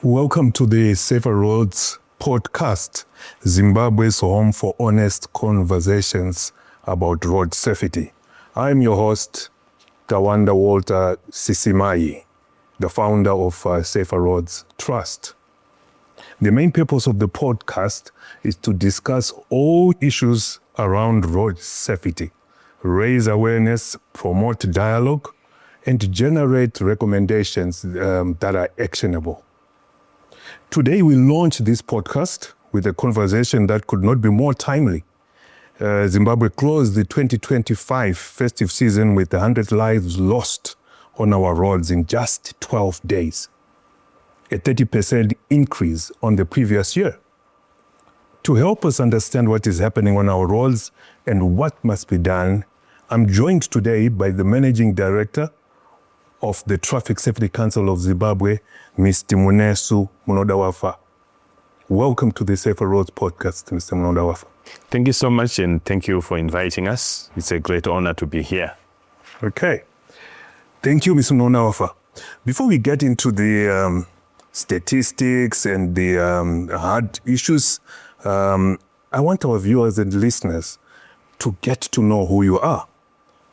Welcome to the Safer Roads podcast, Zimbabwe's home for honest conversations about road safety. I'm your host, Tawanda Sisimayi, the founder of Safer Roads Trust. The main purpose of the podcast is to discuss all issues around road safety, raise awareness, promote dialogue, and generate recommendations that are actionable. Today, we launch this podcast with a conversation that could not be more timely. Zimbabwe closed the 2025 festive season with 100 lives lost on our roads in just 12 days, a 30% increase on the previous year. To help us understand what is happening on our roads and what must be done, I'm joined today by the Managing Director of the Traffic Safety Council of Zimbabwe, Mr. Munesu Munodawafa. Welcome to the Safer Roads podcast, Mr. Munodawafa. Thank you so much, and thank you for inviting us. It's a great honor to be here. Okay. Thank you, Mr. Munodawafa. Before we get into the statistics and the hard issues, I want our viewers and listeners to get to know who you are.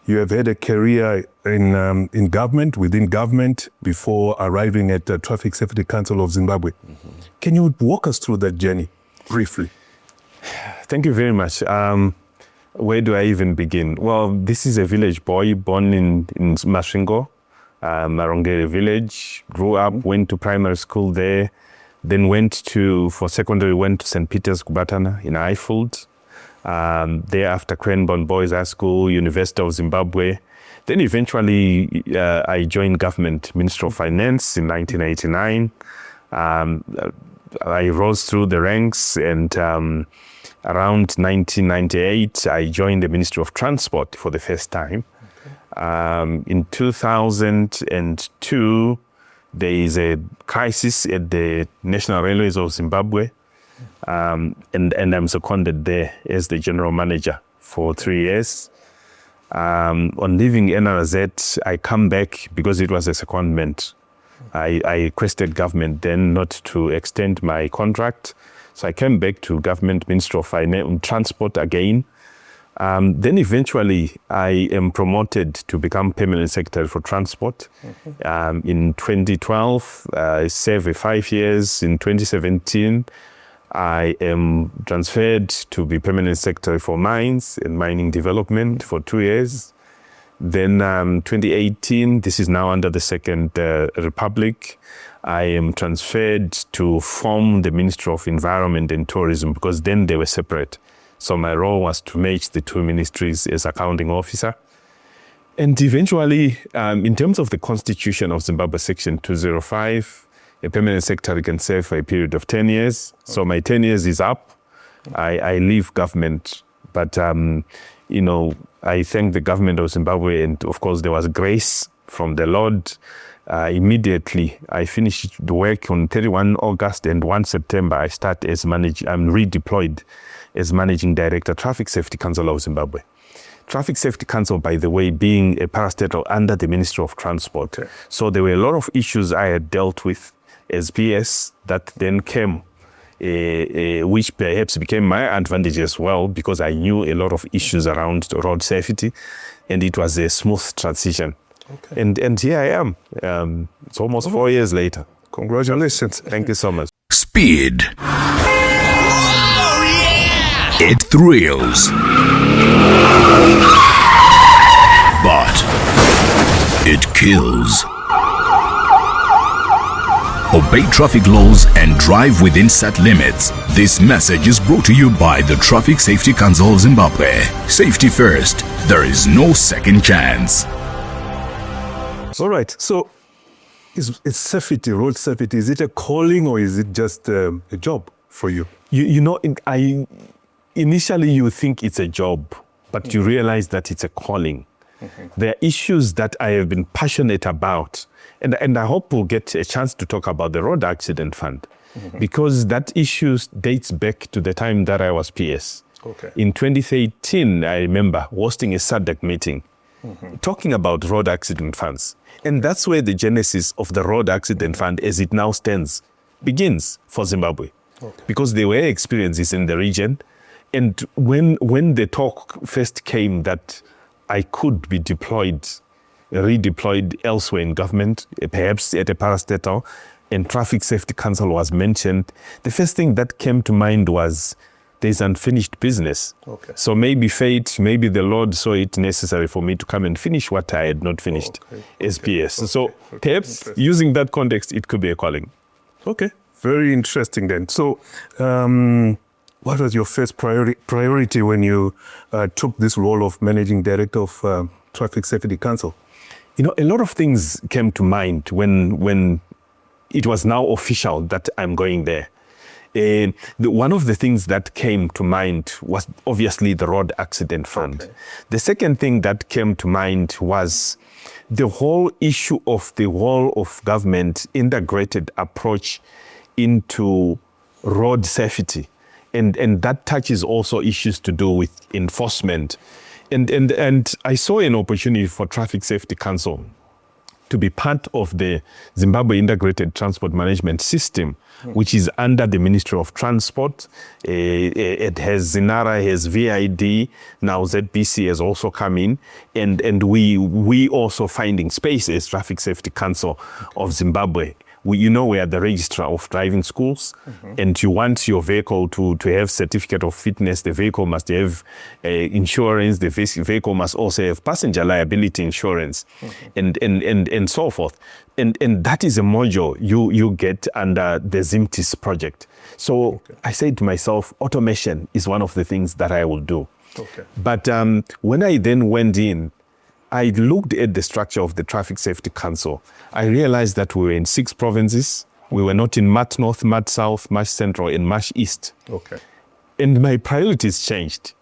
You have had a career in government, within government, before arriving at the Traffic Safety Council of Zimbabwe. Mm-hmm. Can you walk us through that journey briefly? Thank you very much. Where do I even begin? Well, this is a village boy born in Masvingo, Marongere village, grew up, went to primary school there, then for secondary, went to St. Peter's Kubatana in Highfield. Thereafter, Cranbourne Boys High School, University of Zimbabwe. Then eventually, I joined government, Ministry of Finance in 1989. I rose through the ranks, and around 1998, I joined the Ministry of Transport for the first time. Okay. In 2002, there is a crisis at the National Railways of Zimbabwe. And I'm seconded there as the general manager for 3 years. On leaving NRZ, I come back because it was a secondment. I requested government then not to extend my contract. So I came back to government, Ministry of Finance, Transport again. Then eventually I am promoted to become permanent secretary for transport. Mm-hmm. In 2012, I served 5 years. In 2017, I am transferred to be permanent secretary for mines and mining development for 2 years. Then 2018, this is now under the Second Republic, I am transferred to form the Ministry of Environment and Tourism, because then they were separate. So my role was to merge the two ministries as accounting officer. And eventually, in terms of the Constitution of Zimbabwe, Section 205, a permanent secretary can serve for a period of 10 years. So my 10 years is up. I leave government. But, I thank the government of Zimbabwe. And of course, there was grace from the Lord. Immediately, I finished the work on 31 August and 1 September. I'm redeployed as Managing Director, Traffic Safety Council of Zimbabwe. Traffic Safety Council, by the way, being a parastatal under the Ministry of Transport. Okay. So there were a lot of issues I had dealt with as PS that then came, which perhaps became my advantage as well, because I knew a lot of issues around road safety, and it was a smooth transition. Okay. And here I am. It's almost 4 years later. Congratulations. Thank you so much. Speed. Oh, yeah! It thrills. But it kills. Obey traffic laws and drive within set limits. This message is brought to you by the Traffic Safety Council of Zimbabwe. Safety first. There is no second chance. All right. So, is safety, road safety, is it a calling or is it just a job for you? Initially you think it's a job, but you realize that it's a calling. Mm-hmm. There are issues that I have been passionate about. And I hope we'll get a chance to talk about the Road Accident Fund, mm-hmm. because that issue dates back to the time that I was PS. Okay. In 2013, I remember hosting a SADC meeting, mm-hmm. talking about road accident funds. And that's where the genesis of the Road Accident Fund, as it now stands, begins for Zimbabwe, because there were experiences in the region. And when the talk first came that I could be redeployed elsewhere in government, perhaps at a parastatal, and Traffic Safety Council was mentioned, the first thing that came to mind was there's unfinished business. So maybe fate, maybe the Lord saw it necessary for me to come and finish what I had not finished as PS. So perhaps using that context, it could be a calling. Okay, very interesting then. So what was your first priority when you took this role of Managing Director of Traffic Safety Council? You know, a lot of things came to mind when it was now official that I'm going there. And one of the things that came to mind was obviously the road accident fund. The second thing that came to mind was the whole issue of the whole of government integrated approach into road safety. And that touches also issues to do with enforcement. And I saw an opportunity for Traffic Safety Council to be part of the Zimbabwe Integrated Transport Management System, which is under the Ministry of Transport. It has Zinara, has VID, now ZBC has also come in, and we also finding space as Traffic Safety Council of Zimbabwe. We are the registrar of driving schools, and you want your vehicle to have certificate of fitness. The vehicle must have insurance. The vehicle must also have passenger liability insurance, and so forth. And that is a module you get under the ZIMTIS project. So I said to myself, automation is one of the things that I will do. But when I then went in, I looked at the structure of the Traffic Safety Council. I realized that we were in 6 provinces. We were not in Mat North, Mat South, Mat Central, and Mat East. And my priorities changed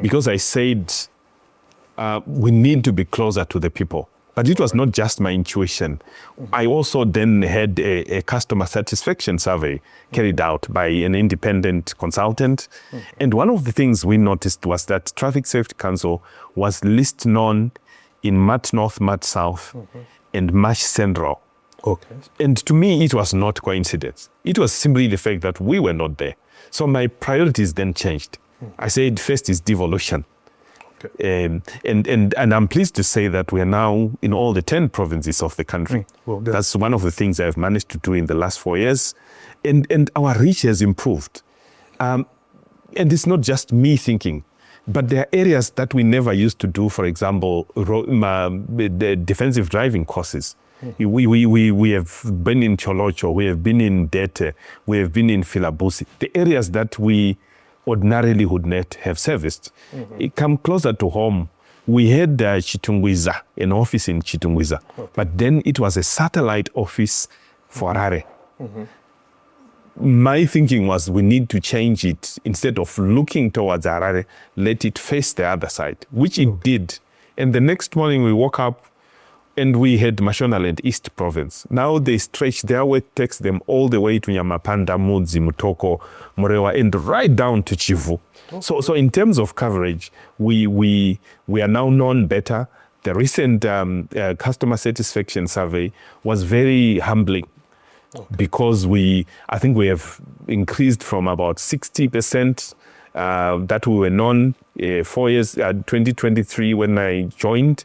because I said we need to be closer to the people. But it was not just my intuition. I also then had a customer satisfaction survey carried out by an independent consultant. And one of the things we noticed was that Traffic Safety Council was least known in Mat North, Mat South, and Mat Central. And to me, it was not coincidence. It was simply the fact that we were not there. So my priorities then changed. I said, first is devolution. And I'm pleased to say that we are now in all the 10 provinces of the country. That's one of the things I've managed to do in the last 4 years. And our reach has improved. And it's not just me thinking. But there are areas that we never used to do, for example, the defensive driving courses. We have been in Cholocho, we have been in Dete, we have been in Filabusi, the areas that we ordinarily would not have serviced. It come closer to home. We had Chitungwiza, an office in Chitungwiza, but then it was a satellite office for Harare. My thinking was we need to change it. Instead of looking towards Harare, let it face the other side, which it did. And the next morning we woke up and we had Mashonaland East Province. Now they stretch their work, takes them all the way to Nyamapanda, Mudzi, Mutoko, Morewa, and right down to Chivu. So in terms of coverage, we are now known better. The recent customer satisfaction survey was very humbling. Because I think we have increased from about 60% that we were known 4 years, 2023 when I joined,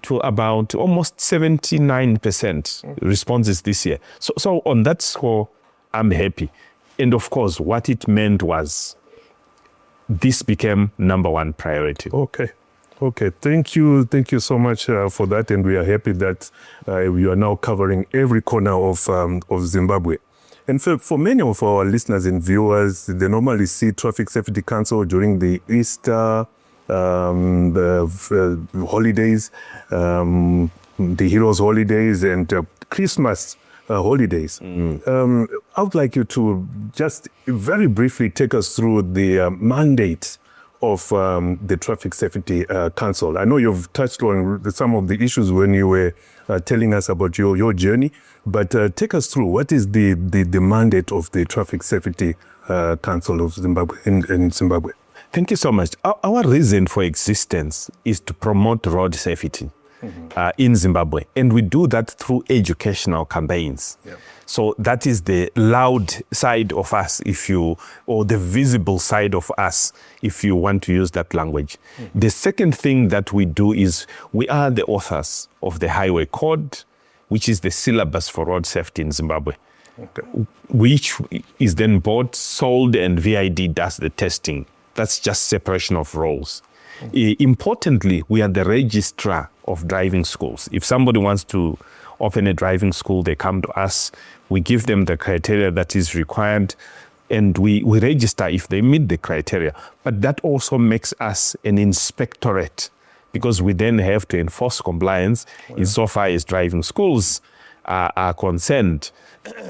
to about almost 79% responses this year. So on that score, I'm happy. And of course, what it meant was this became number 1 priority. Okay, thank you so much for that, and we are happy that we are now covering every corner of Zimbabwe. And for many of our listeners and viewers, they normally see Traffic Safety Council during the Easter, the holidays, the Heroes holidays, and Christmas holidays. I would like you to just very briefly take us through the mandate of the Traffic Safety Council. I know you've touched on some of the issues when you were telling us about your journey, but take us through what is the mandate of the Traffic Safety Council of Zimbabwe in Zimbabwe. Thank you so much. Our reason for existence is to promote road safety in Zimbabwe, and we do that through educational campaigns. So that is the loud side of us, or the visible side of us, if you want to use that language. The second thing that we do is we are the authors of the Highway Code, which is the syllabus for road safety in Zimbabwe, which is then bought, sold, and VID does the testing. That's just separation of roles. Importantly, we are the registrar of driving schools. If somebody wants to open a driving school, they come to us. We give them the criteria that is required, and we register if they meet the criteria. But that also makes us an inspectorate, because we then have to enforce compliance insofar as driving schools are concerned.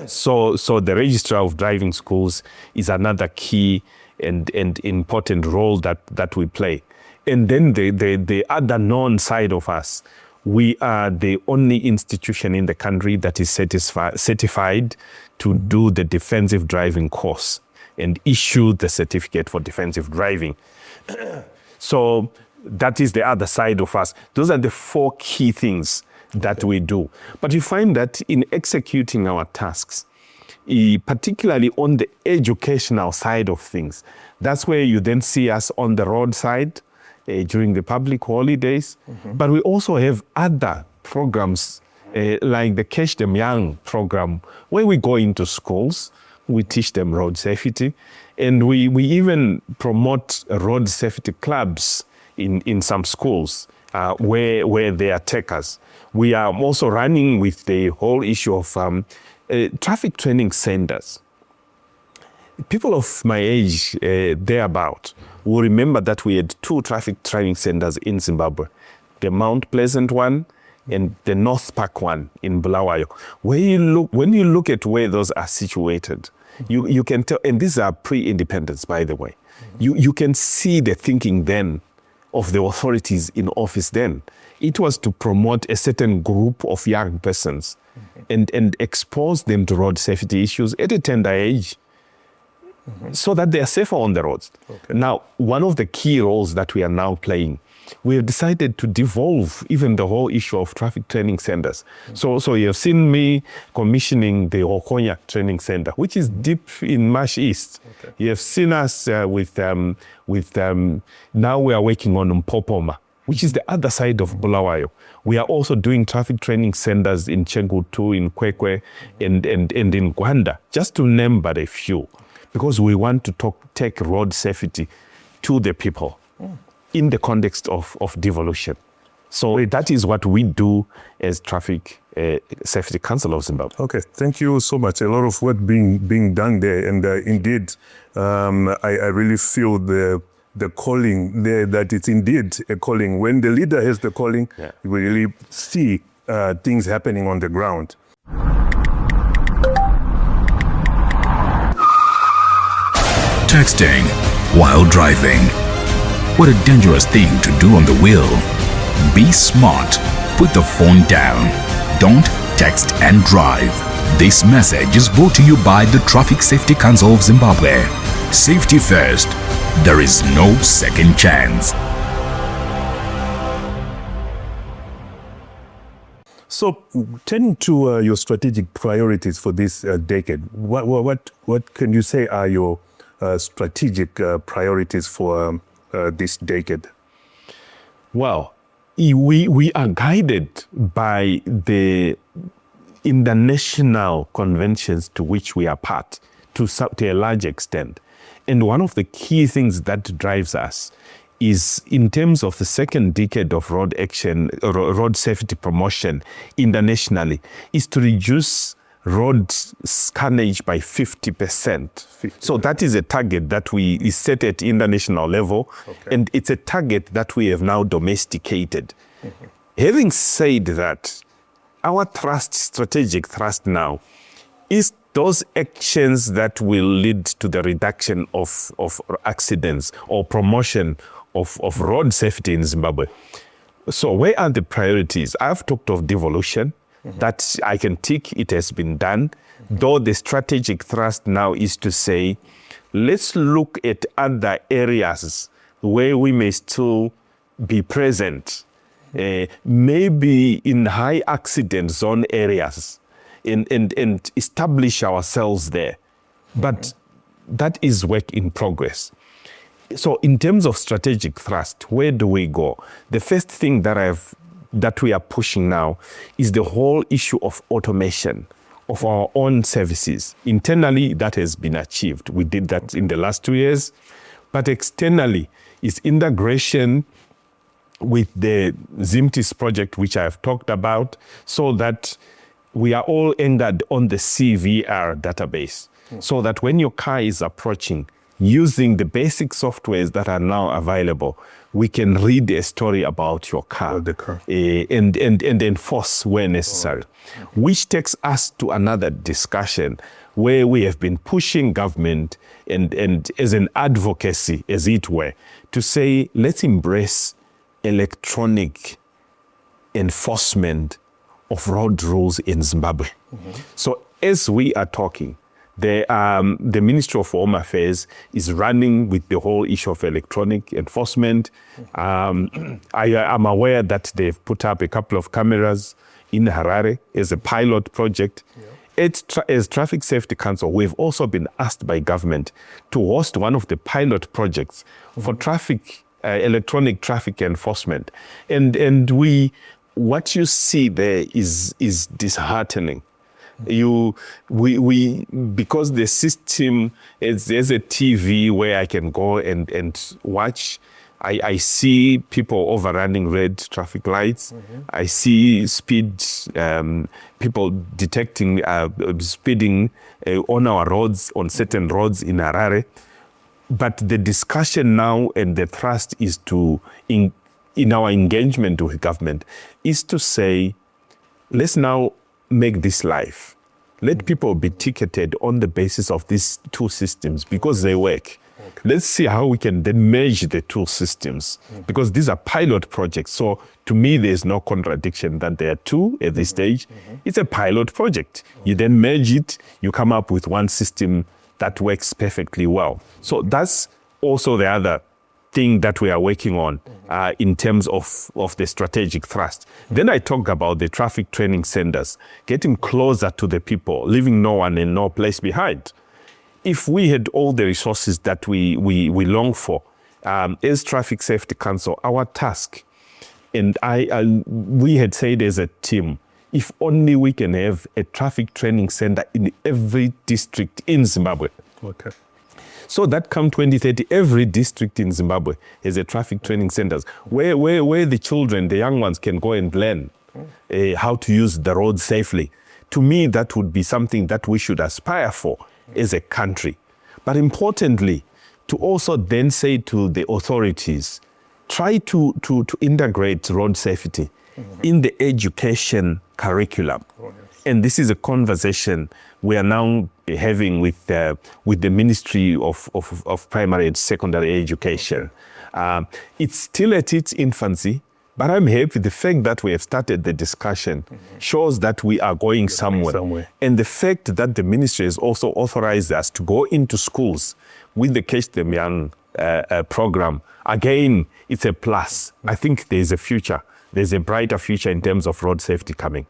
So the registrar of driving schools is another key and important role that we play. And then the other known side of us, we are the only institution in the country that is certified to do the defensive driving course and issue the certificate for defensive driving. So that is the other side of us. Those are the four key things that we do. But you find that in executing our tasks, particularly on the educational side of things, that's where you then see us on the roadside during the public holidays. But we also have other programs like the Catch Them Young program, where we go into schools, we teach them road safety, and we even promote road safety clubs in some schools where they are takers. We are also running with the whole issue of traffic training centers. People of my age, thereabout, will remember that we had 2 traffic training centers in Zimbabwe, the Mount Pleasant one and the North Park one in Bulawayo. When you look at where those are situated, you can tell, and these are pre-independence, by the way, you can see the thinking then of the authorities in office then. It was to promote a certain group of young persons and expose them to road safety issues at a tender age, so that they are safer on the roads. Now, one of the key roles that we are now playing, we have decided to devolve even the whole issue of traffic training centers. So you have seen me commissioning the Okonya Training Center, which is deep in Marsh East. You have seen us now we are working on Mpopoma, which is the other side of Bulawayo. We are also doing traffic training centers in Chengutu, in Kwekwe, and in Gwanda, just to name but a few, because we want to take road safety to the people in the context of devolution. So that is what we do as Traffic Safety Council of Zimbabwe. Okay, thank you so much. A lot of work being done there, and indeed, I really feel the calling there, that it's indeed a calling. When the leader has the calling, you will really see things happening on the ground. Texting while driving. What a dangerous thing to do on the wheel. Be smart. Put the phone down. Don't text and drive. This message is brought to you by the Traffic Safety Council of Zimbabwe. Safety first. There is no second chance. So, turning to your strategic priorities for this decade, what can you say are your strategic priorities for this decade? Well, we are guided by the international conventions to which we are part to a large extent. And one of the key things that drives us is, in terms of the second decade of road safety promotion internationally, is to reduce road carnage by 50%. So that is a target that we set at international level, and it's a target that we have now domesticated. Having said that, our strategic thrust now is those actions that will lead to the reduction of accidents or promotion of road safety in Zimbabwe. So where are the priorities? I've talked of devolution. That I can tick, it has been done. Though the strategic thrust now is to say, let's look at other areas where we may still be present. Maybe in high accident zone areas. and establish ourselves there. But that is work in progress. So in terms of strategic thrust, where do we go? The first thing that we are pushing now is the whole issue of automation of our own services. Internally, that has been achieved. We did that in the last 2 years. But externally, is integration with the ZIMTIS project, which I have talked about, so that we are all entered on the CVR database, so that when your car is approaching, using the basic softwares that are now available, we can read a story about your car, and enforce where necessary, which takes us to another discussion where we have been pushing government and as an advocacy, as it were, to say, let's embrace electronic enforcement of road rules in Zimbabwe. So as we are talking, the Ministry of Home Affairs is running with the whole issue of electronic enforcement. I am aware that they've put up a couple of cameras in Harare as a pilot project. As Traffic Safety Council, we've also been asked by government to host one of the pilot projects for electronic traffic enforcement. And what you see there is disheartening. Because the system there's a TV where I can go and watch. I see people overrunning red traffic lights. I see people detecting speeding on our roads, on certain roads in Harare. But the discussion now and the thrust is in our engagement with government, is to say, let's now make this live. Let people be ticketed on the basis of these two systems because they work. Let's see how we can then merge the two systems, because these are pilot projects. So to me, there's no contradiction that there are two at this stage. It's a pilot project. You then merge it, you come up with one system that works perfectly well. So that's also the other thing that we are working on in terms of the strategic thrust. Then I talk about the traffic training centers, getting closer to the people, leaving no one and no place behind. If we had all the resources that we long for, as Traffic Safety Council, our task, and we had said as a team, if only we can have a traffic training center in every district in Zimbabwe. Okay. So that come 2030, every district in Zimbabwe has a traffic training centers where the children, the young ones, can go and learn how to use the road safely. To me, that would be something that we should aspire for as a country. But importantly, to also then say to the authorities, try to integrate road safety in the education curriculum. And this is a conversation we are now having with the Ministry of Primary and Secondary Education. It's still at its infancy, but I'm happy the fact that we have started the discussion shows that we are going somewhere. And the fact that the ministry has also authorized us to go into schools with the Catch Them Young program, again, it's a plus. I think there's a future. There's a brighter future in terms of road safety coming.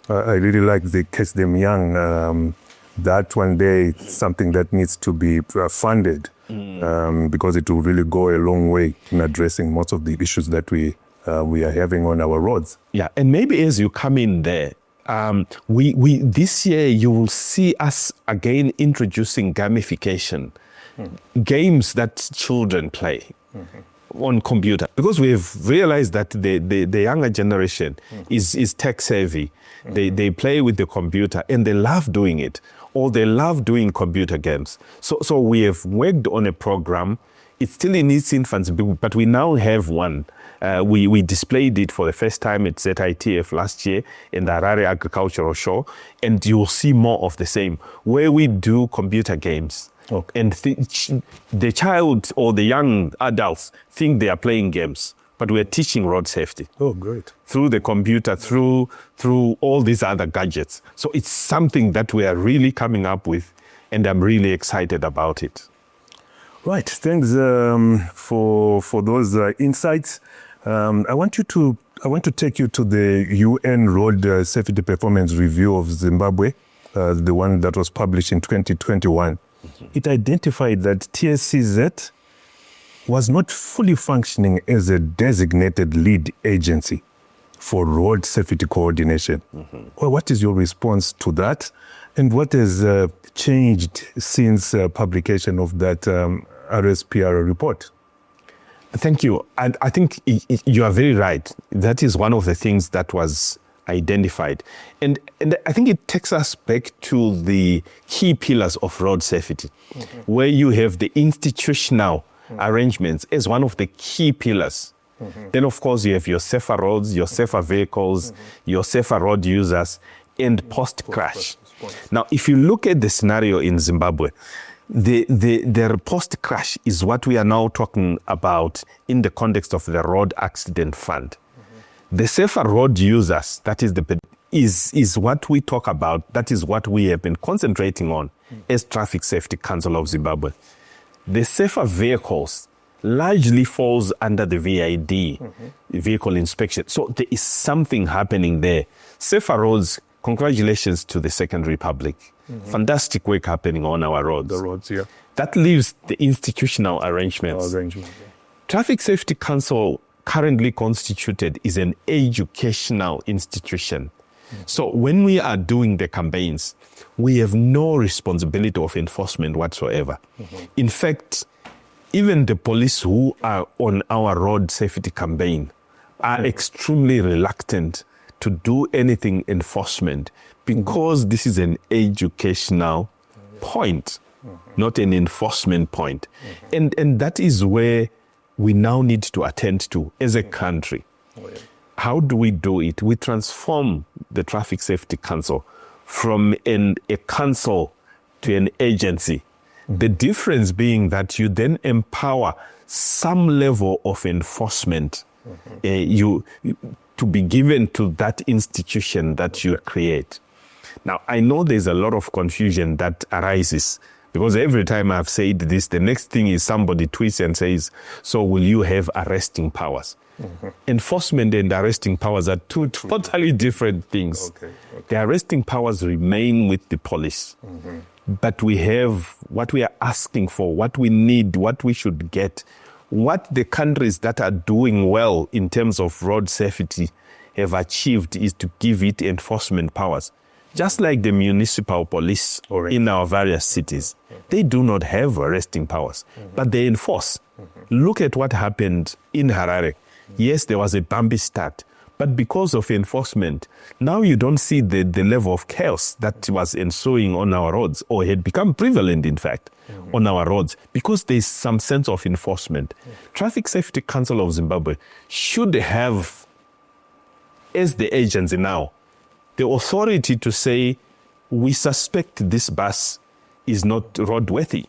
I really like the Catch Them Young. That one day, something that needs to be funded because it will really go a long way in addressing most of the issues that we are having on our roads. Yeah, and maybe as you come in there, we this year you will see us again introducing gamification, games that children play on computer, because we've realized that the younger generation is tech savvy. They play with the computer and they love doing it, or they love doing computer games. So we have worked on a program. It's still in its infancy, but we now have one. We displayed it for the first time at ZITF last year in the Harare Agricultural Show, and you'll see more of the same, where we do computer games. Okay. And the child or the young adults think they are playing games, but we're teaching road safety. Oh, great. Through the computer, through all these other gadgets. So it's something that we are really coming up with, and I'm really excited about it. Right, thanks for those insights. I want to take you to the UN Road Safety Performance Review of Zimbabwe the one that was published in 2021, it identified that TSCZ was not fully functioning as a designated lead agency for road safety coordination. Well, what is your response to that? And what has changed since publication of that RSPR report? Thank you. And I think you are very right. That is one of the things that was identified. And I think it takes us back to the key pillars of road safety, where you have the institutional arrangements as one of the key pillars. Then, of course, you have your safer roads, your safer vehicles, your safer road users, and post-crash. Now, if you look at the scenario in Zimbabwe, the post-crash is what we are now talking about in the context of the road accident fund. The safer road users, that is what we talk about. That is what we have been concentrating on as Traffic Safety Council of Zimbabwe. The safer vehicles largely falls under the VID, vehicle inspection. So there is something happening there. Safer roads, congratulations to the Second Republic. Fantastic work happening on our roads. The roads, yeah. That leaves the institutional arrangements. Traffic Safety Council, currently constituted, is an educational institution. So when we are doing the campaigns, we have no responsibility of enforcement whatsoever. In fact, even the police who are on our road safety campaign are extremely reluctant to do anything enforcement because this is an educational point, not an enforcement point. And that is where we now need to attend to as a country. How do we do it? We transform the Traffic Safety Council from a council to an agency. The difference being that you then empower some level of enforcement to be given to that institution that you create. Now, I know there's a lot of confusion that arises because every time I've said this, the next thing is somebody tweets and says, so will you have arresting powers? Enforcement and arresting powers are two totally different things. The arresting powers remain with the police. But we have what we are asking for, what we need, what we should get, what the countries that are doing well in terms of road safety have achieved is to give it enforcement powers. Just like the municipal police in our various cities, they do not have arresting powers, but they enforce. Look at what happened in Harare. Yes, there was a bumpy start, but because of enforcement, now you don't see the level of chaos that was ensuing on our roads, or had become prevalent, in fact, on our roads, because there's some sense of enforcement. Traffic Safety Council of Zimbabwe should have, as the agency now, the authority to say, we suspect this bus is not roadworthy.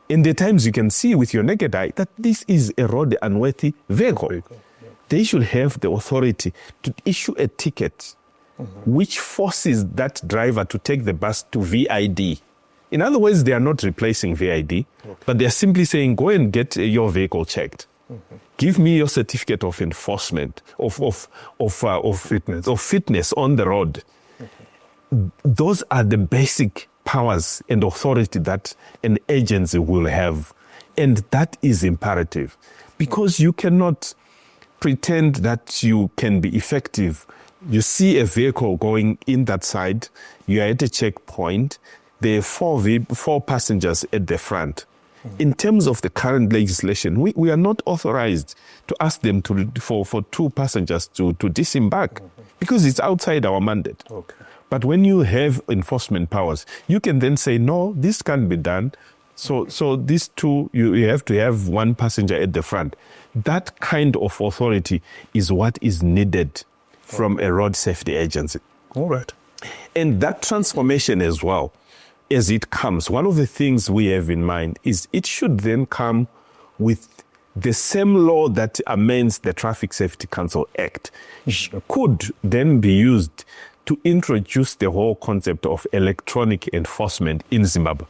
In the times you can see with your naked eye that this is a road unworthy vehicle. They should have the authority to issue a ticket which forces that driver to take the bus to VID. In other words, they are not replacing VID, but they are simply saying, go and get your vehicle checked. Give me your certificate of enforcement, of fitness on the road. Those are the basic powers and authority that an agency will have. And that is imperative because you cannot pretend that you can be effective. You see a vehicle going in that side, you are at a checkpoint, there are four passengers at the front. In terms of the current legislation, we are not authorized to ask them for two passengers to disembark because it's outside our mandate. But when you have enforcement powers, you can then say, no, this can't be done. So these two, you have to have one passenger at the front. That kind of authority is what is needed from a road safety agency. All right. And that transformation as well, as it comes, one of the things we have in mind is it should then come with the same law that amends the Traffic Safety Council Act, could then be used to introduce the whole concept of electronic enforcement in Zimbabwe.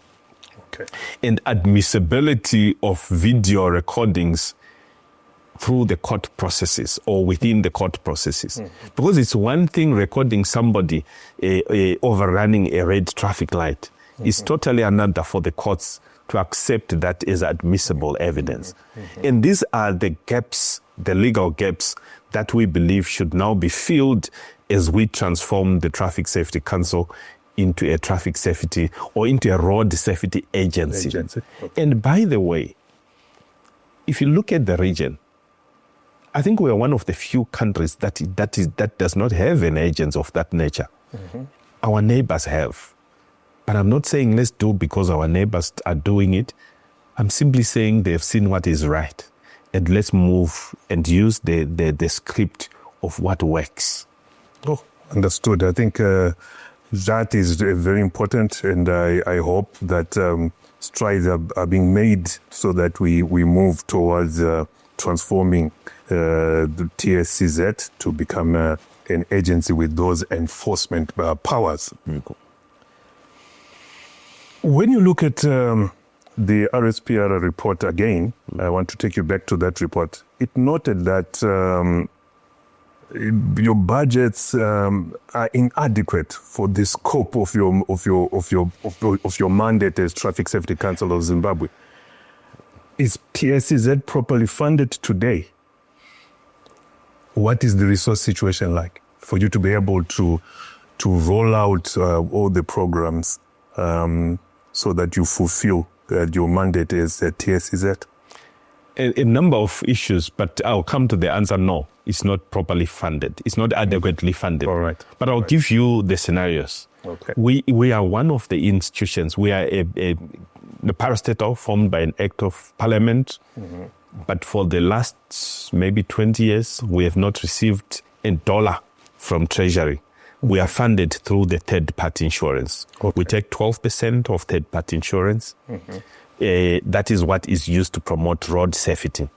And admissibility of video recordings through the court processes or within the court processes. Because it's one thing recording somebody overrunning a red traffic light. It's totally another for the courts to accept that as admissible evidence. And these are the gaps, the legal gaps that we believe should now be filled as we transform the Traffic Safety Council into a traffic safety or into a road safety agency. Okay. And by the way, if you look at the region, I think we are one of the few countries that does not have an agency of that nature. Our neighbors have. But I'm not saying let's do because our neighbors are doing it. I'm simply saying they've seen what is right. And let's move and use the script of what works. Oh, understood. I think that is very important, and I hope that strides are being made so that we move towards transforming the TSCZ to become an agency with those enforcement powers. When you look at the RSPR report again, I want to take you back to that report. It noted that your budgets are inadequate for the scope of your mandate as Traffic Safety Council of Zimbabwe. Is TSCZ properly funded today? What is the resource situation like for you to be able to roll out all the programs so that you fulfill your mandate as TSCZ? A number of issues, but I'll come to the answer no. It's not properly funded. It's not adequately funded. All right. But I'll give you the scenarios. Okay. We are one of the institutions. We are the parastatal formed by an act of parliament. But for the last maybe 20 years, we have not received $1 from Treasury. We are funded through the third-party insurance. Okay. We take 12% of third-party insurance. That is what is used to promote road safety.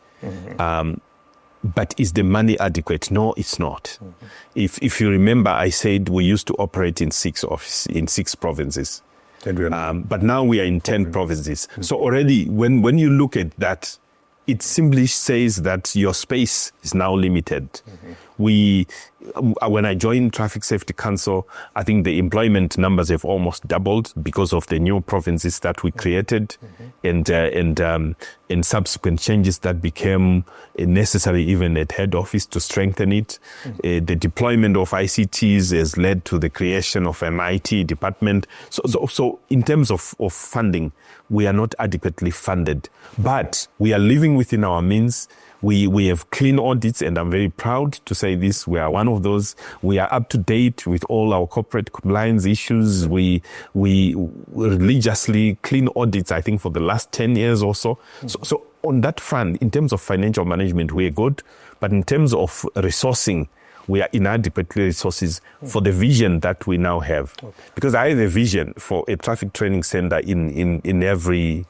But is the money adequate? No, it's not. If you remember, I said we used to operate in 6 provinces. But now we are in 10 provinces. So already, when you look at that, it simply says that your space is now limited. When I joined Traffic Safety Council, I think the employment numbers have almost doubled because of the new provinces that we created and subsequent changes that became necessary even at head office to strengthen it. The deployment of ICTs has led to the creation of an IT department. So in terms of funding, we are not adequately funded, but we are living within our means. We have clean audits, and I'm very proud to say this. We are one of those. We are up to date with all our corporate compliance issues. We religiously clean audits, I think, for the last 10 years or so. So on that front, in terms of financial management, we are good. But in terms of resourcing, we are inadequately resources for the vision that we now have. Because I have a vision for a traffic training center in every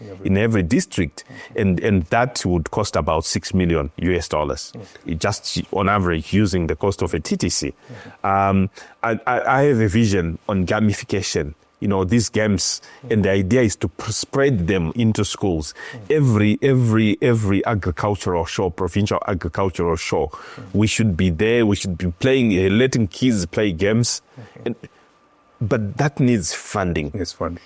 district, and that would cost about $6 million US. Just on average, using the cost of a TTC. I have a vision on gamification. These games, and the idea is to spread them into schools. Every agricultural show, provincial agricultural show, we should be there. We should be playing, letting kids play games, but that needs funding. Yes, funding.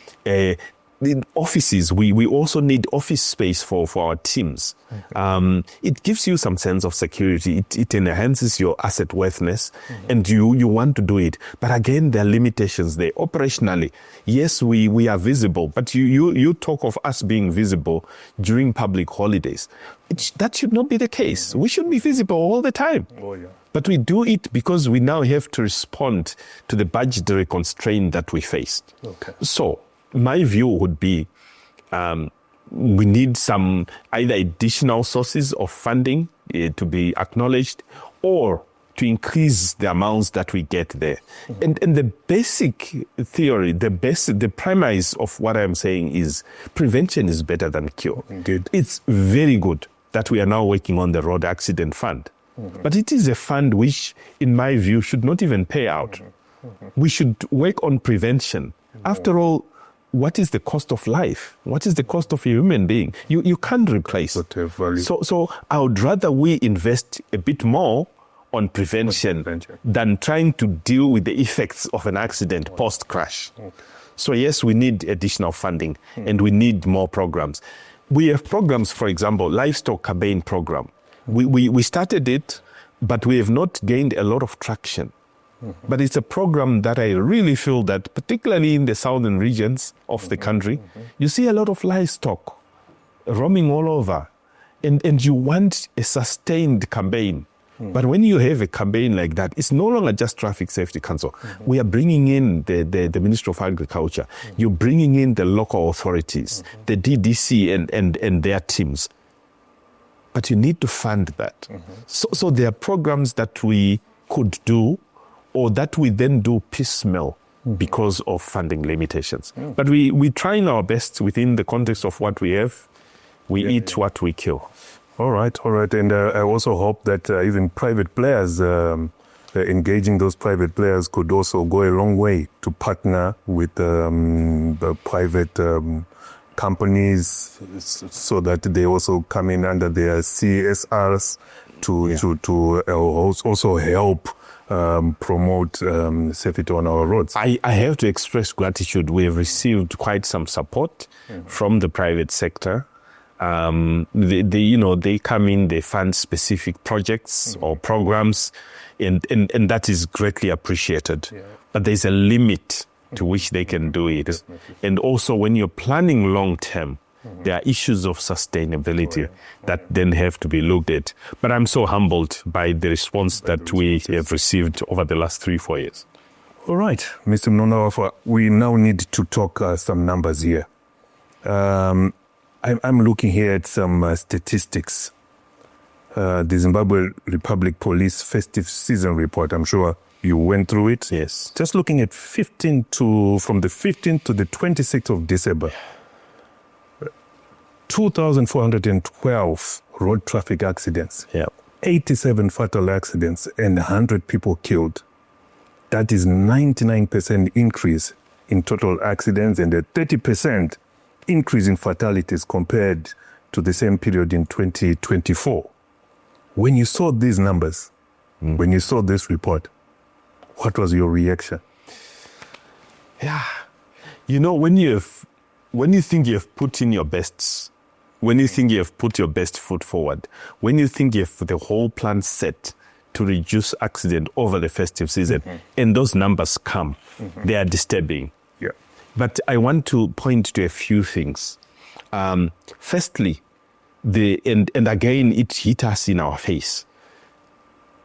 In offices, we also need office space for our teams. It gives you some sense of security. It enhances your asset worthiness, and you want to do it. But again, there are limitations there. Operationally, yes, we are visible, but you talk of us being visible during public holidays. That should not be the case. We should be visible all the time. Oh, yeah. But we do it because we now have to respond to the budgetary constraint that we faced. Okay. So my view would be we need some either additional sources of funding to be acknowledged, or to increase the amounts that we get there. And the basic theory, the premise of what I'm saying is prevention is better than cure. Indeed. It's very good that we are now working on the road accident fund. But it is a fund which, in my view, should not even pay out. We should work on prevention. After all, what is the cost of life? What is the cost of a human being? You can't replace. So I would rather we invest a bit more on prevention than trying to deal with the effects of an accident post-crash. Okay. So yes, we need additional funding and we need more programs. We have programs, for example, livestock campaign program. We started it, but we have not gained a lot of traction. But it's a program that I really feel that, particularly in the southern regions of the country, you see a lot of livestock roaming all over, and you want a sustained campaign. But when you have a campaign like that, it's no longer just Traffic Safety Council. We are bringing in the Ministry of Agriculture. You're bringing in the local authorities, the DDC and their teams. But you need to fund that. So there are programs that we could do, or that we then do piecemeal because of funding limitations. But we're trying our best within the context of what we have. We eat what we kill. All right. And I also hope that even private players, engaging those private players could also go a long way to partner with the private companies so that they also come in under their CSRs to also help promote safety on our roads. I have to express gratitude. We have received quite some support from the private sector. They come in, they fund specific projects or programs, and that is greatly appreciated. But there's a limit to which they can do it. Definitely. And also when you're planning long term, there are issues of sustainability that then have to be looked at. But I'm so humbled by the response that we have received over the last 3-4 years. All right, Mr. Munodawafa, we now need to talk some numbers here. I'm looking here at some statistics. The Zimbabwe Republic Police Festive Season Report, I'm sure you went through it. Yes. Just looking at from the 15th to the 26th of December, 2,412 road traffic accidents, 87 fatal accidents, and 100 people killed. That is 99% increase in total accidents and a 30% increase in fatalities compared to the same period in 2024. When you saw these numbers, when you saw this report, what was your reaction? Yeah. You know, when you think you have put in your best, when you think you have put your best foot forward, when you think you have the whole plan set to reduce accident over the festive season, and those numbers come, they are disturbing. Yeah. But I want to point to a few things. Firstly, and again, it hit us in our face.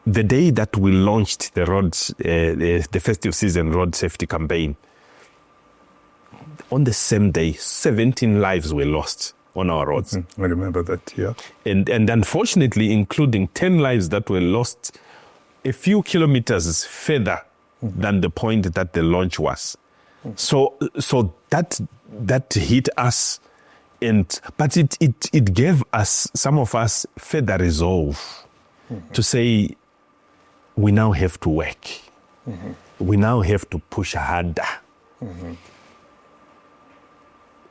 The day that we launched the festive season road safety campaign, on the same day, 17 lives were lost on our roads. I remember that, yeah. And unfortunately, including 10 lives that were lost a few kilometers further than the point that the launch was. So that hit us, but it gave us, some of us, further resolve to say, we now have to work. We now have to push harder.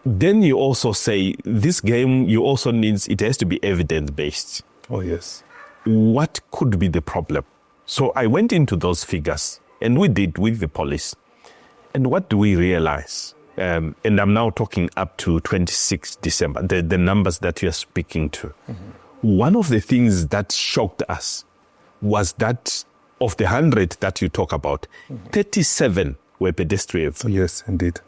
Then you also say, this game, it has to be evidence-based. Oh, yes. What could be the problem? So I went into those figures, and we did with the police. And what do we realize? And I'm now talking up to 26 December, the numbers that you're speaking to. One of the things that shocked us was that of the 100 that you talk about, 37 were pedestrians. Yes, indeed.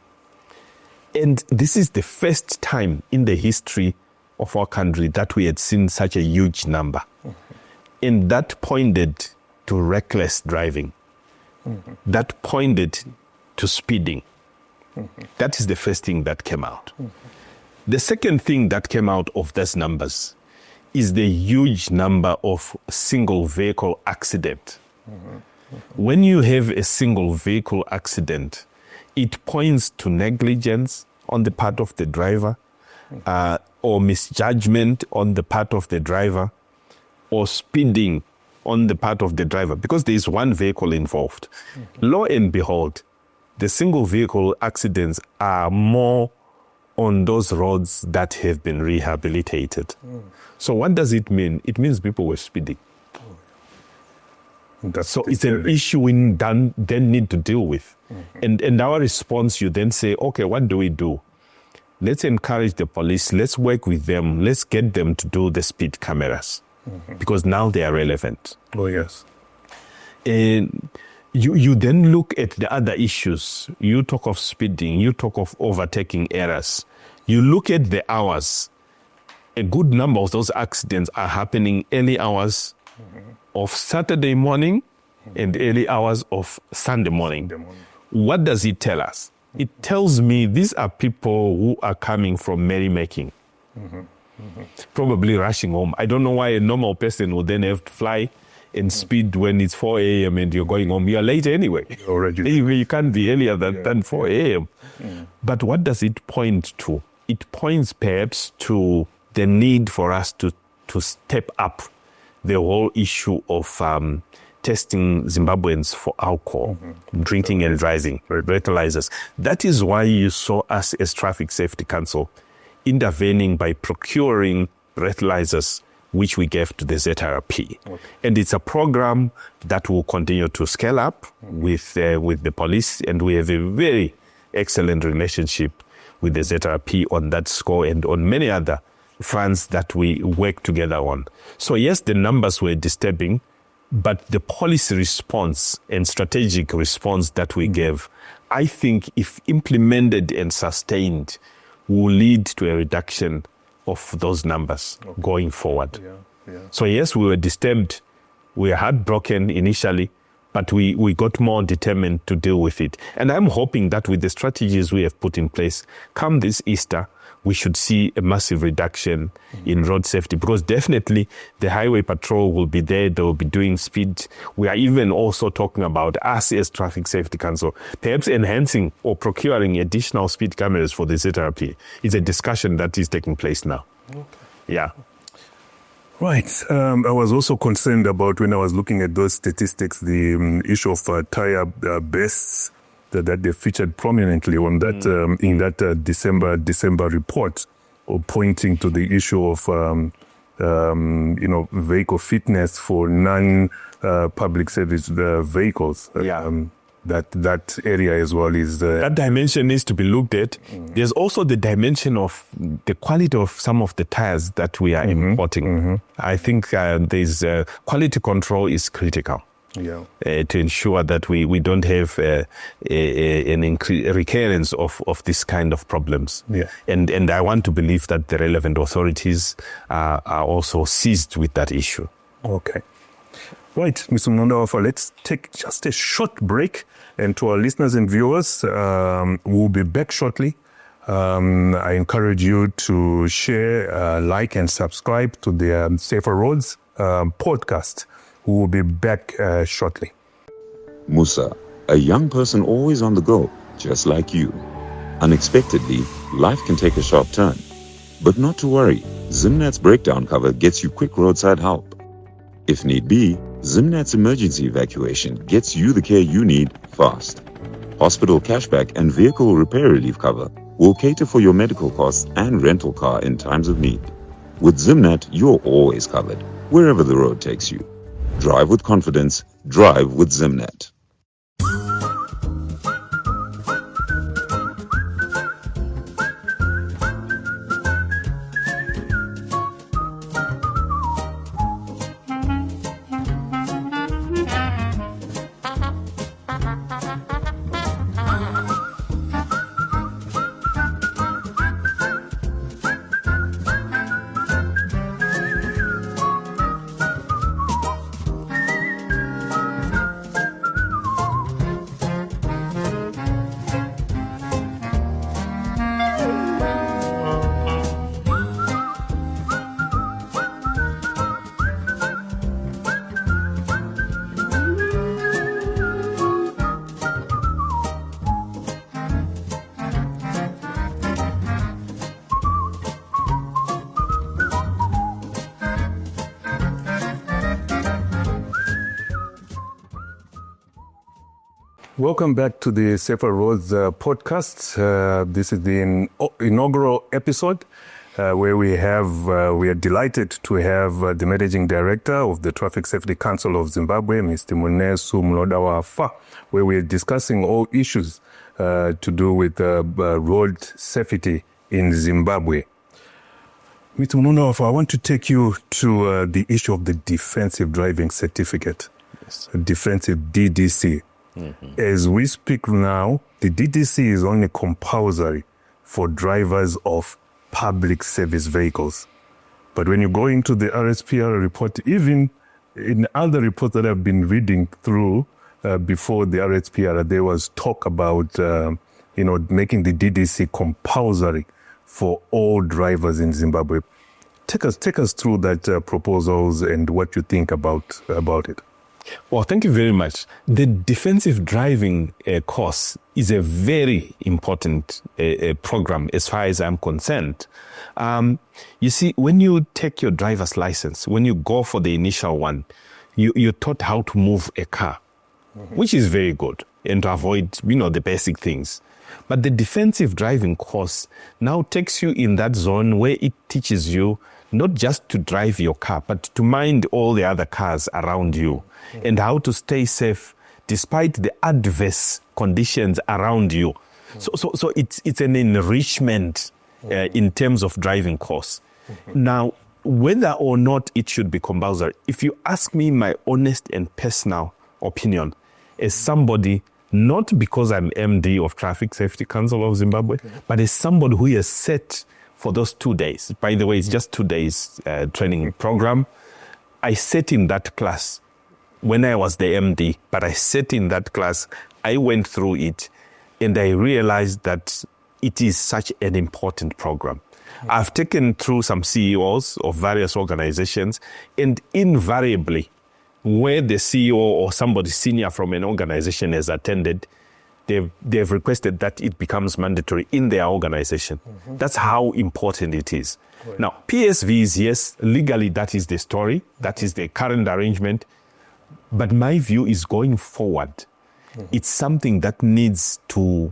And this is the first time in the history of our country that we had seen such a huge number. And that pointed to reckless driving. That pointed to speeding. That is the first thing that came out. The second thing that came out of those numbers is the huge number of single vehicle accident. When you have a single vehicle accident, it points to negligence on the part of the driver, or misjudgment on the part of the driver, or speeding on the part of the driver, because there is one vehicle involved. Lo and behold, the single vehicle accidents are more on those roads that have been rehabilitated. So what does it mean? It means people were speeding. So it's an issue we then need to deal with. And our response, you then say, okay, what do we do? Let's encourage the police. Let's work with them. Let's get them to do the speed cameras because now they are relevant. Oh, yes. And you then look at the other issues. You talk of speeding. You talk of overtaking errors. You look at the hours. A good number of those accidents are happening early hours of Saturday morning and early hours of Sunday morning. What does it tell us? It tells me these are people who are coming from merrymaking, probably rushing home. I don't know why a normal person would then have to fly and speed when it's 4 a.m. and you're going home. You're late anyway. Already. You can't be earlier than 4 a.m. But what does it point to? It points perhaps to the need for us to step up the whole issue of testing Zimbabweans for alcohol, drinking and driving, breathalyzers. That is why you saw us as Traffic Safety Council intervening by procuring breathalyzers, which we gave to the ZRP. And it's a program that will continue to scale up with the police, and we have a very excellent relationship with the ZRP on that score and on many other fronts that we work together on. So yes, the numbers were disturbing, but the policy response and strategic response that we gave, I think if implemented and sustained, will lead to a reduction of those numbers going forward. So yes, we were disturbed, we were heartbroken initially, but we got more determined to deal with it. And I'm hoping that with the strategies we have put in place, come this Easter, we should see a massive reduction in road safety, because definitely the highway patrol will be there. They will be doing speed. We are even also talking about us as Traffic Safety Council, perhaps enhancing or procuring additional speed cameras for the ZRP. It's a discussion that is taking place now. Yeah. Right. I was also concerned about, when I was looking at those statistics, the issue of tire bursts that they featured prominently on that in that December report, or pointing to the issue of vehicle fitness for non-public service vehicles. That area as well is that dimension needs to be looked at. There's also the dimension of the quality of some of the tires that we are importing. I think there's quality control is critical. To ensure that we don't have a recurrence of this kind of problems. And I want to believe that the relevant authorities are also seized with that issue. Okay. Right, Mr. Munodawafa, let's take just a short break. And to our listeners and viewers, we'll be back shortly. I encourage you to share, like, and subscribe to the Safer Roads podcast. We will be back shortly. Musa, a young person always on the go, just like you. Unexpectedly, life can take a sharp turn. But not to worry, Zimnet's breakdown cover gets you quick roadside help. If need be, Zimnet's emergency evacuation gets you the care you need fast. Hospital cashback and vehicle repair relief cover will cater for your medical costs and rental car in times of need. With Zimnet, you're always covered, wherever the road takes you. Drive with confidence, drive with Zimnet. Welcome back to the Safer Roads podcast. This is the inaugural episode where we are delighted to have the Managing Director of the Traffic Safety Council of Zimbabwe, Mr. Munesu Munodawafa, where we are discussing all issues to do with road safety in Zimbabwe. Mr. Munodawafa, I want to take you to the issue of the defensive driving certificate, defensive DDC. Mm-hmm. As we speak now, the DDC is only compulsory for drivers of public service vehicles. But when you go into the RSPR report, even in other reports that I've been reading through before the RSPR, there was talk about making the DDC compulsory for all drivers in Zimbabwe. Take us through that proposals and what you think about it. Well, thank you very much. The defensive driving course is a very important program as far as I'm concerned. You see, when you take your driver's license, when you go for the initial one, you're taught how to move a car, which is very good, and to avoid, the basic things. But the defensive driving course now takes you in that zone where it teaches you not just to drive your car, but to mind all the other cars around you and how to stay safe despite the adverse conditions around you. So it's an enrichment in terms of driving course. Now, whether or not it should be compulsory, if you ask me my honest and personal opinion, as somebody, not because I'm MD of Traffic Safety Council of Zimbabwe, but as somebody who has set for those 2 days. By the way, it's just 2 days training program. I sat in that class when I was the MD, but I sat in that class, I went through it, and I realized that it is such an important program. I've taken through some CEOs of various organizations, and invariably, where the CEO or somebody senior from an organization has attended, they've requested that it becomes mandatory in their organization. That's how important it is. Right. Now, PSVs, yes, legally that is the story. That is the current arrangement. But my view is going forward, it's something that needs to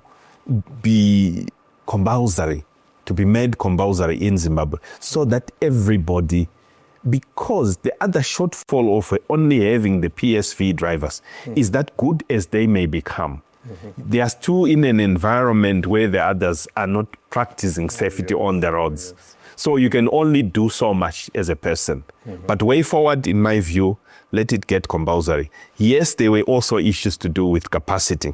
be compulsory, to be made compulsory in Zimbabwe, so that everybody, because the other shortfall of only having the PSV drivers is that good as they may become, they are still in an environment where the others are not practicing safety on the roads. So you can only do so much as a person. But way forward, in my view, let it get compulsory. Yes, there were also issues to do with capacity.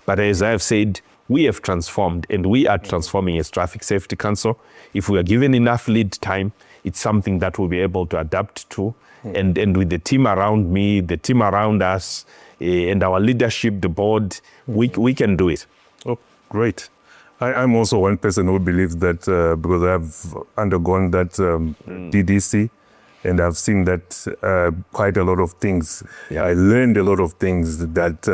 But as I have said, we have transformed, and we are transforming as Traffic Safety Council. If we are given enough lead time, it's something that we'll be able to adapt to. And with the team around me, the team around us, and our leadership, the board, we can do it. Oh, great. I'm also one person who believes that because I've undergone that DDC, and I've seen that quite a lot of things. Yeah. I learned a lot of things that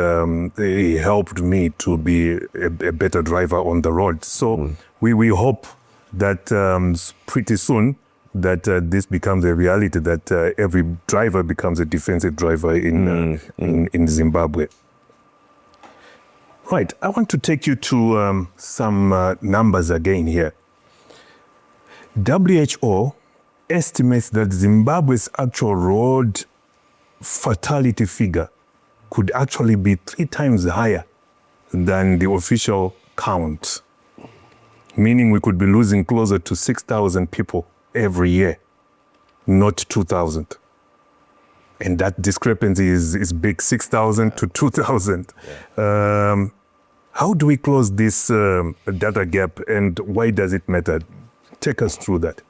helped me to be a better driver on the road. So we hope that pretty soon that this becomes a reality, that every driver becomes a defensive driver in Zimbabwe. Right, I want to take you to some numbers again here. WHO estimates that Zimbabwe's actual road fatality figure could actually be 3 times higher than the official count, meaning we could be losing closer to 6,000 people every year, not 2,000. And that discrepancy is big, 6,000 to 2,000. Yeah. How do we close this data gap, and why does it matter? Take us through that.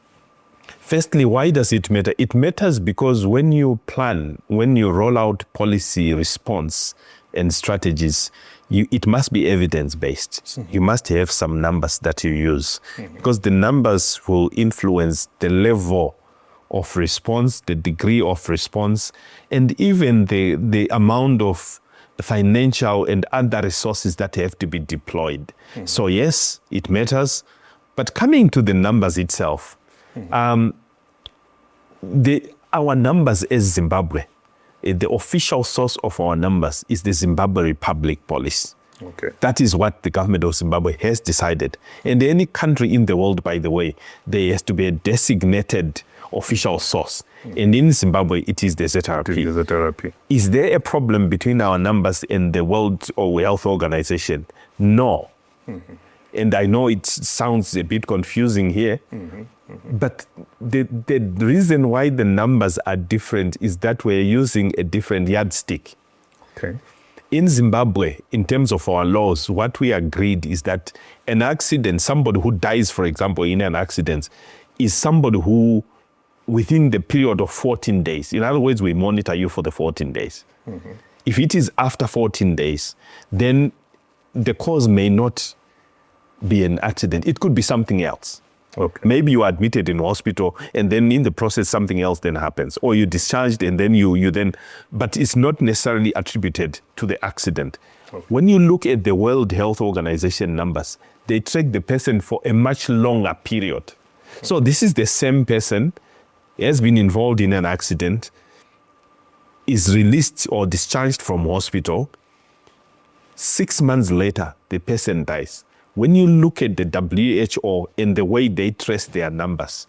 Firstly, why does it matter? It matters because when you plan, when you roll out policy response and strategies, it must be evidence-based. You must have some numbers that you use, because the numbers will influence the level of response, the degree of response, and even the amount of financial and other resources that have to be deployed. So yes, it matters. But coming to the numbers itself, our numbers as Zimbabwe, the official source of our numbers is the Zimbabwe Republic Police. Okay. That is what the government of Zimbabwe has decided. And any country in the world, by the way, there has to be a designated official source. And in Zimbabwe, it is the ZRP. Is there a problem between our numbers and the World Health Organization? No. And I know it sounds a bit confusing here, but the reason why the numbers are different is that we're using a different yardstick. Okay. In Zimbabwe, in terms of our laws, what we agreed is that an accident, somebody who dies, for example, in an accident, is somebody who, within the period of 14 days, in other words, we monitor you for the 14 days. If it is after 14 days, then the cause may not be an accident. It could be something else. Okay. Maybe you are admitted in hospital and then in the process something else then happens, or you discharged and then you then, but it's not necessarily attributed to the accident. Okay. When you look at the World Health Organization numbers, they track the person for a much longer period. So this is the same person, has been involved in an accident, is released or discharged from hospital. 6 months later, the person dies. When you look at the WHO and the way they trace their numbers,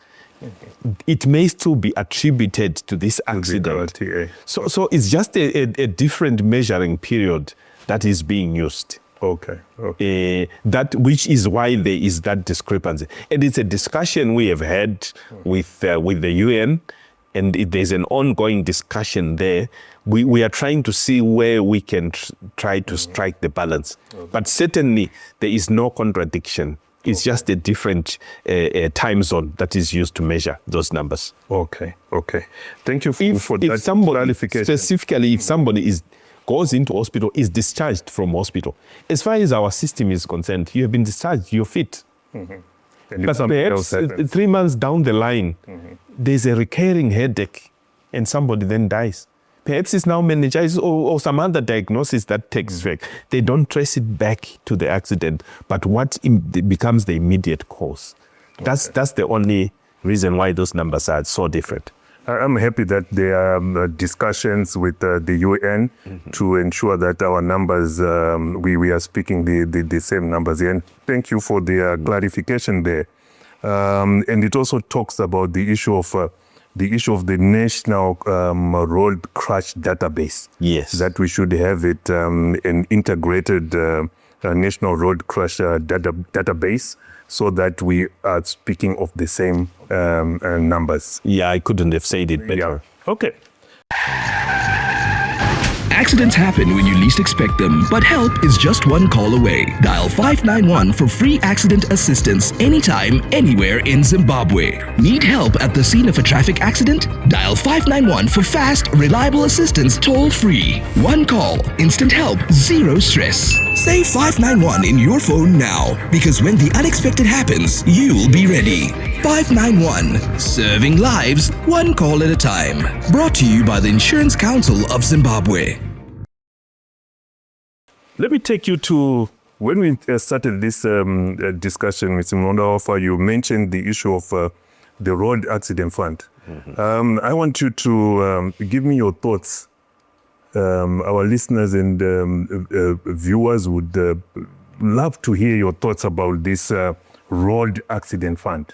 it may still be attributed to this accident. So it's just a different measuring period that is being used. Okay. That which is why there is that discrepancy. And it's a discussion we have had with the UN, and there's an ongoing discussion there. We are trying to see where we can try to strike the balance. But certainly there is no contradiction. It's just a different time zone that is used to measure those numbers. Okay. Thank you for that clarification. Specifically, if somebody goes into hospital, is discharged from hospital, as far as our system is concerned, you have been discharged, you're fit. But perhaps 3 months down the line, there's a recurring headache and somebody then dies. Perhaps it's now meningitis or some other diagnosis that takes effect. They don't trace it back to the accident, but what becomes the immediate cause. That's the only reason why those numbers are so different. I'm happy that there are discussions with the UN to ensure that our numbers, we are speaking the same numbers. And thank you for the clarification there. And it also talks about the issue of the national road crash database. Yes. That we should have it an integrated national road crash database, so that we are speaking of the same numbers. Yeah, I couldn't have said it better. Yeah. Okay. Accidents happen when you least expect them, but help is just one call away. Dial 591 for free accident assistance anytime, anywhere in Zimbabwe. Need help at the scene of a traffic accident? Dial 591 for fast, reliable assistance toll-free. One call, instant help, zero stress. Say 591 in your phone now, because when the unexpected happens, you'll be ready. 591, serving lives, one call at a time. Brought to you by the Insurance Council of Zimbabwe. Let me take you to when we started this discussion with Munodawafa. You mentioned the issue of the road accident fund. I want you to give me your thoughts. Our listeners and viewers would love to hear your thoughts about this road accident fund.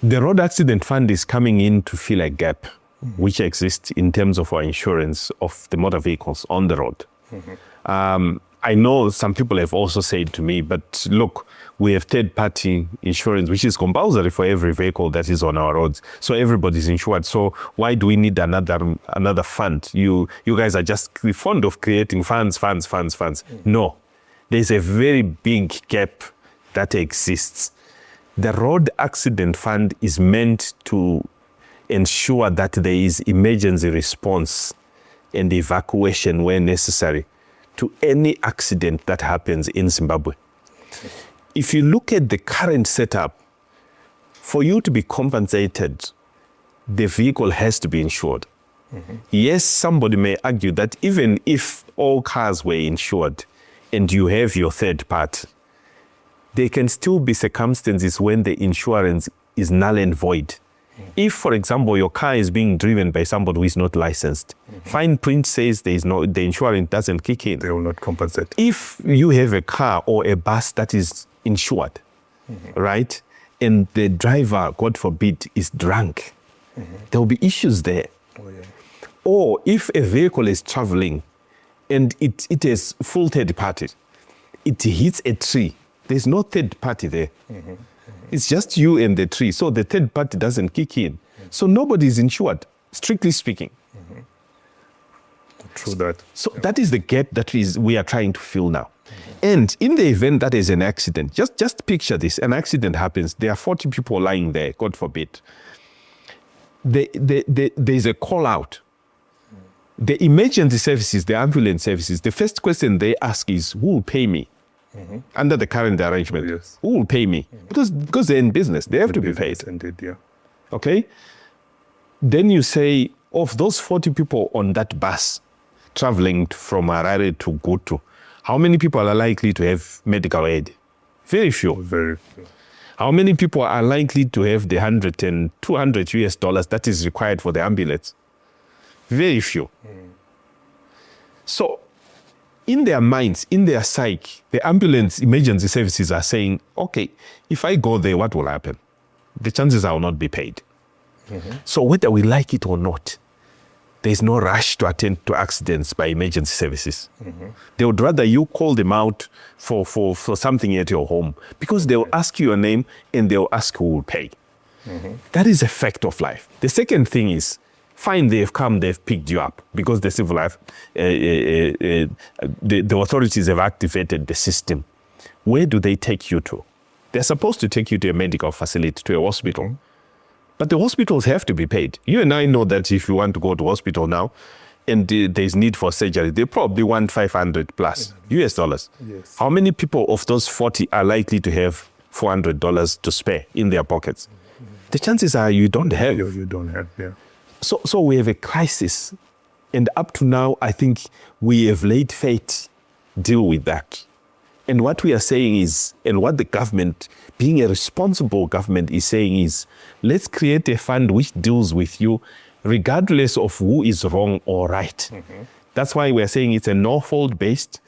The road accident fund is coming in to fill a gap which exists in terms of our insurance of the motor vehicles on the road. I know some people have also said to me, but look, we have third-party insurance, which is compulsory for every vehicle that is on our roads. So everybody's insured. So why do we need another fund? You guys are just fond of creating funds. No, there's a very big gap that exists. The road accident fund is meant to ensure that there is emergency response and evacuation where necessary to any accident that happens in Zimbabwe. If you look at the current setup, for you to be compensated, the vehicle has to be insured. Yes, somebody may argue that even if all cars were insured and you have your third party, there can still be circumstances when the insurance is null and void If, for example, your car is being driven by somebody who is not licensed, fine print says the insurance doesn't kick in. They will not compensate. If you have a car or a bus that is insured, right, and the driver, God forbid, is drunk, there will be issues there. Oh, yeah. Or if a vehicle is traveling and it has full third party, it hits a tree, there's no third party there. It's just you and the tree. So the third party doesn't kick in. So nobody is insured, strictly speaking. True that. So that is the gap that we are trying to fill now. And in the event that is an accident, just picture this, an accident happens, there are 40 people lying there, God forbid. There's a call out. The emergency services, the ambulance services, the first question they ask is, who will pay me? Under the current arrangement, Yes. who will pay me? Because they're in business, they have to be paid. Indeed, yeah. Okay? Then you say, of those 40 people on that bus traveling from Harare to Gutu, how many people are likely to have medical aid? Very few. Very few. How many people are likely to have the 100 and 200 US dollars that is required for the ambulance? Very few. So, in their minds, in their psyche, the ambulance emergency services are saying, okay, if I go there, what will happen? The chances I will not be paid. So whether we like it or not, there's no rush to attend to accidents by emergency services. They would rather you call them out for something at your home, because they will ask you your name and they will ask who will pay. That is a fact of life. The second thing is, fine, they've come, they've picked you up, because the civil life, the authorities have activated the system. Where do they take you to? They're supposed to take you to a medical facility, to a hospital. But the hospitals have to be paid. You and I know that if you want to go to hospital now and there's need for surgery, they probably want 500 plus US dollars. Yes. How many people of those 40 are likely to have $400 to spare in their pockets? The chances are you don't have. You don't have, yeah. So we have a crisis. And up to now, I think we have laid fate deal with that. And what we are saying is, and what the government, being a responsible government, is saying is, let's create a fund which deals with you regardless of who is wrong or right. That's why we're saying it's a no-fault based.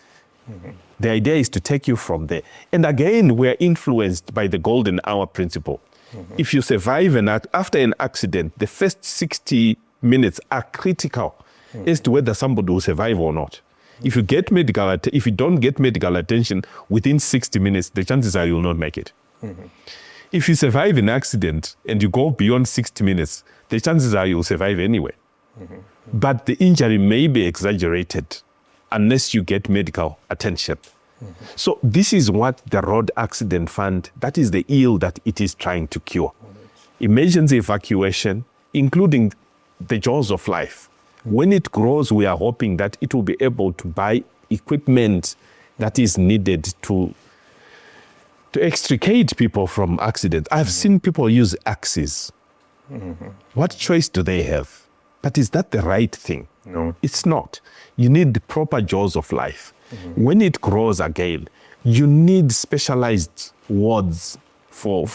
The idea is to take you from there. And again, we're influenced by the golden hour principle. If you survive after an accident, the first 60 minutes are critical as to whether somebody will survive or not. If you don't get medical attention within 60 minutes, the chances are you will not make it. If you survive an accident and you go beyond 60 minutes, the chances are you'll survive anyway. But the injury may be exaggerated unless you get medical attention. So this is what the Road Accident Fund, that is the ill that it is trying to cure. Emergency evacuation, including the jaws of life. When it grows, we are hoping that it will be able to buy equipment that is needed to extricate people from accidents. I've seen people use axes. What choice do they have? But is that the right thing? No. It's not. You need the proper jaws of life. When it grows again, you need specialized wards for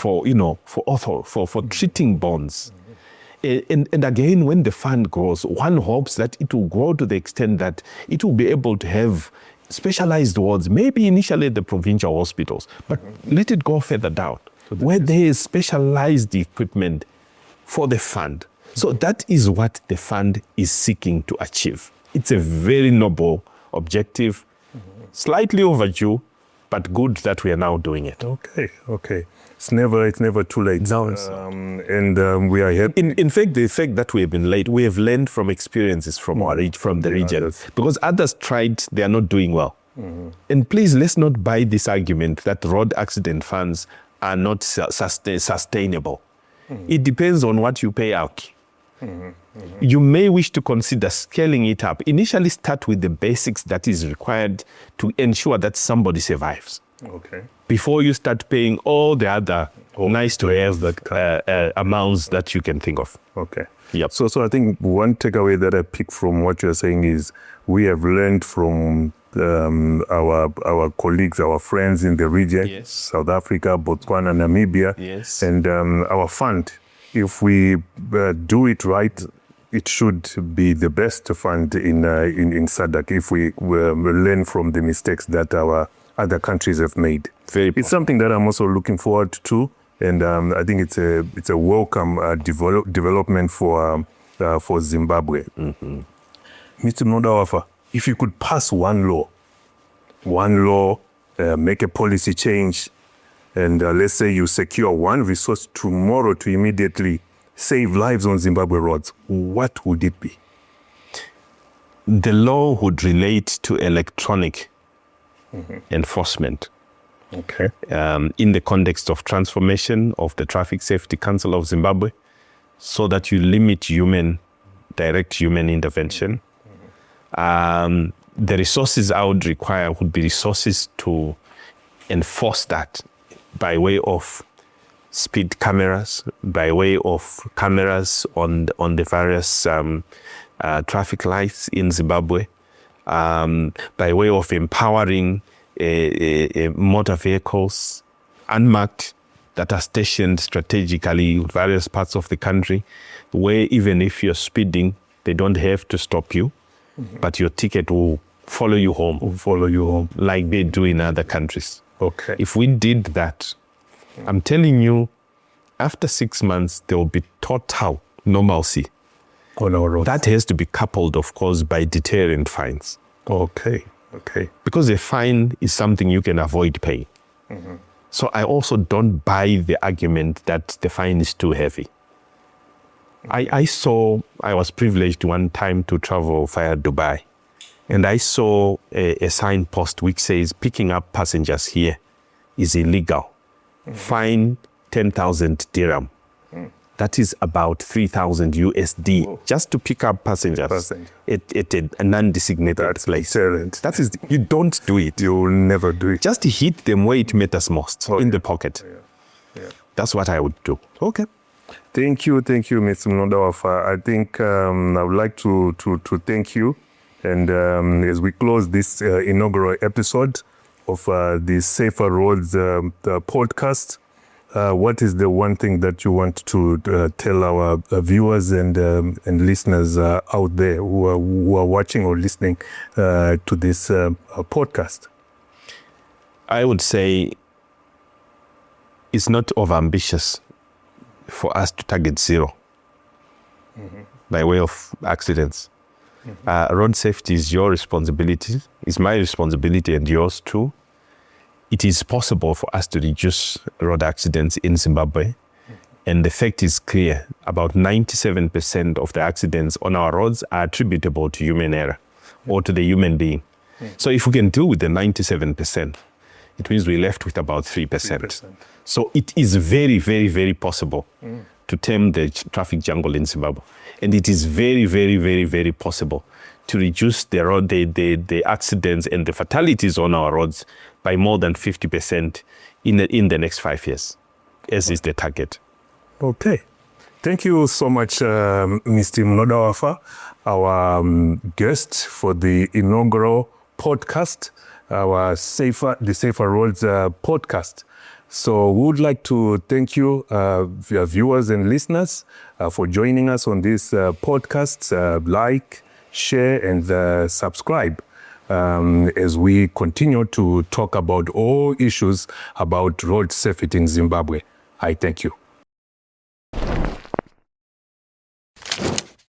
treating bonds. And again, when the fund grows, one hopes that it will grow to the extent that it will be able to have specialized wards, maybe initially at the provincial hospitals, but let it go further down, where there is specialized equipment for the fund. So that is what the fund is seeking to achieve. It's a very noble objective, slightly overdue, but good that we are now doing it. Okay. It's never too late. No, and we are here. In fact, the fact that we have been late, we have learned from experiences from the region. Because others tried, they are not doing well. And please, let's not buy this argument that road accident funds are not sustainable. It depends on what you pay out. You may wish to consider scaling it up. Initially start with the basics that is required to ensure that somebody survives. Okay. Before you start paying all the other nice to have amounts that you can think of. Okay. Yep. So I think one takeaway that I pick from what you're saying is we have learned from our colleagues, our friends in the region, Yes. South Africa, Botswana, Namibia, Yes. and our fund if we do it right, it should be the best fund in SADC if we learn from the mistakes that our other countries have made. It's something that I'm also looking forward to, and I think it's a welcome development for Zimbabwe. Mm-hmm. Mr. Munodawafa, if you could pass one law, make a policy change, and let's say you secure one resource tomorrow to immediately save lives on Zimbabwe roads, what would it be? The law would relate to electronic enforcement. Okay. In the context of transformation of the Traffic Safety Council of Zimbabwe, so that you limit direct human intervention. The resources I would require would be resources to enforce that by way of speed cameras, by way of cameras on the various traffic lights in Zimbabwe, by way of empowering motor vehicles, unmarked, that are stationed strategically in various parts of the country, where even if you're speeding, they don't have to stop you, but your ticket will follow you home. Like they do in other countries. Okay. If we did that, I'm telling you, after 6 months, there will be total normalcy. On our roads. That has to be coupled, of course, by deterrent fines. Okay. Because a fine is something you can avoid paying. So I also don't buy the argument that the fine is too heavy. I was privileged one time to travel via Dubai, and I saw a signpost which says picking up passengers here is illegal. Fine 10,000 dirham. That is about 3,000 USD just to pick up passengers at a non-designated place. That is, you don't do it. You'll never do it. Just hit them where it matters most, in the pocket. Yeah. That's what I would do. Okay. Thank you, Mr. Munodawafa. I think I would like to thank you. And as we close this inaugural episode of the Safer Roads the podcast, what is the one thing that you want to tell our viewers and listeners out there who are watching or listening to this podcast? I would say it's not overambitious for us to target zero by way of accidents. Road safety is your responsibility. It's my responsibility and yours too. It is possible for us to reduce road accidents in Zimbabwe. And the fact is clear. About 97% of the accidents on our roads are attributable to human error or to the human being. So if we can deal with the 97%, it means we're left with about 3%. So it is very, very, very possible to tame the traffic jungle in Zimbabwe. And it is very, very, very, very possible to reduce the accidents and the fatalities on our roads by more than 50% in the next 5 years, as is the target. Okay. Thank you so much, Mr. Munodawafa, our guest for the inaugural podcast, the Safer Roads podcast. So we would like to thank you, viewers and listeners, for joining us on this podcast. Like, share, and subscribe as we continue to talk about all issues about road safety in Zimbabwe. I thank you.